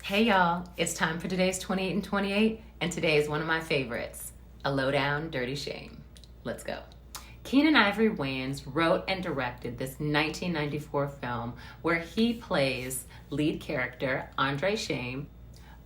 Hey y'all, it's time for today's 28 and 28, and today is one of my favorites, A Lowdown Dirty Shame. Let's go. Keenan Ivory Wayans wrote and directed this 1994 film where he plays lead character Andre Shame.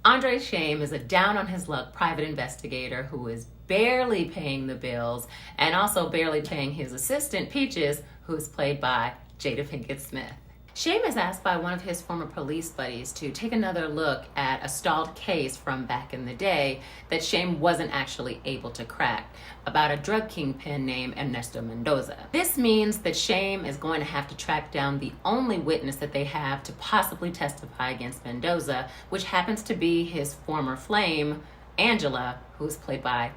Andre Shame is a down-on-his-luck private investigator who is barely paying the bills and also barely paying his assistant, Peaches, who is played by Jada Pinkett Smith. Shame is asked by one of his former police buddies to take another look at a stalled case from back in the day that Shame wasn't actually able to crack about a drug kingpin named Ernesto Mendoza. This means that Shame is going to have to track down the only witness that they have to possibly testify against Mendoza, which happens to be his former flame, Angela, who's played by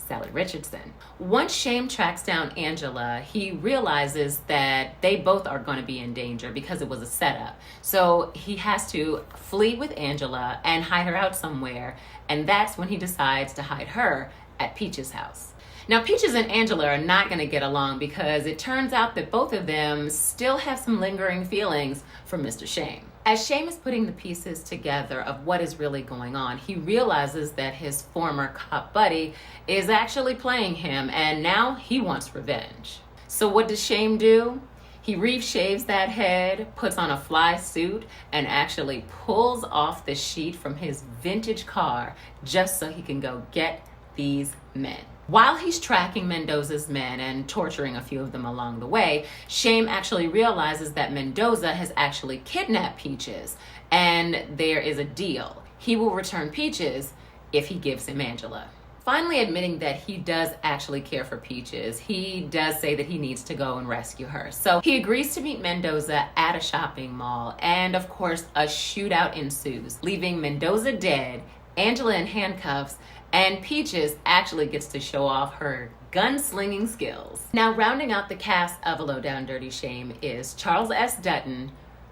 Sally Richardson. Once Shame tracks down Angela, he realizes that they both are going to be in danger because it was a setup. So he has to flee with Angela and hide her out somewhere, and that's when he decides to hide her at Peach's house. Now, Peaches and Angela are not going to get along because it turns out that both of them still have some lingering feelings for Mr. Shame. As Shame is putting the pieces together of what is really going on, he realizes that his former cop buddy is actually playing him, and now he wants revenge. So what does Shame do? He reshaves that head, puts on a fly suit, and actually pulls off the sheet from his vintage car just so he can go get these men. While he's tracking Mendoza's men and torturing a few of them along the way, Shame actually realizes that Mendoza has actually kidnapped Peaches, and there is a deal. He will return Peaches if he gives him Angela. Finally admitting that he does actually care for Peaches, he does say that he needs to go and rescue her. So he agrees to meet Mendoza at a shopping mall, and of course a shootout ensues, leaving Mendoza dead, Angela in handcuffs, and Peaches actually gets to show off her gunslinging skills. Now, rounding out the cast of A Lowdown Dirty Shame is Charles S. Dutton,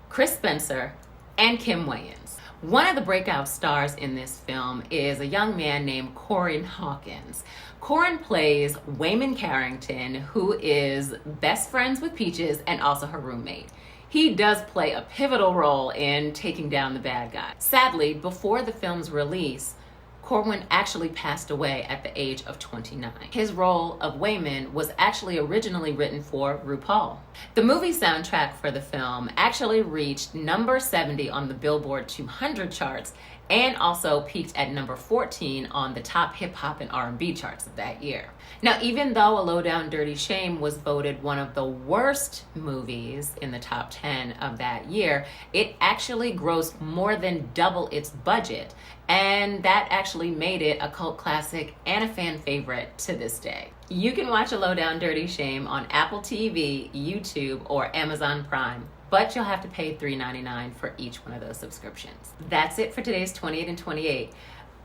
Chris Spencer, and Kim Wayans. One of the breakout stars in this film is a young man named Corin Hawkins. Corin plays Wayman Carrington, who is best friends with Peaches and also her roommate. He does play a pivotal role in taking down the bad guy. Sadly, before the film's release, Corwin actually passed away at the age of 29. His role of Wayman was actually originally written for RuPaul. The movie soundtrack for the film actually reached number 70 on the Billboard 200 charts and also peaked at number 14 on the top hip-hop and R&B charts of that year. Now, even though A Lowdown Dirty Shame was voted one of the worst movies in the top 10 of that year, it actually grossed more than double its budget, and that actually made it a cult classic and a fan favorite to this day. You can watch A Lowdown Dirty Shame on Apple TV, YouTube, or Amazon Prime, but you'll have to pay $3.99 for each one of those subscriptions. That's it for today's 28 and 28.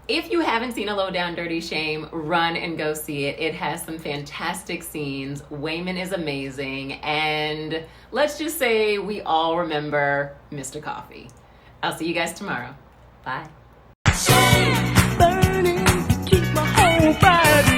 If you haven't seen A Lowdown Dirty Shame, run and go see it. It has some fantastic scenes. Wayman is amazing, and let's just say we all remember Mr. Coffee. I'll see you guys tomorrow. Bye. Burning, keep my whole body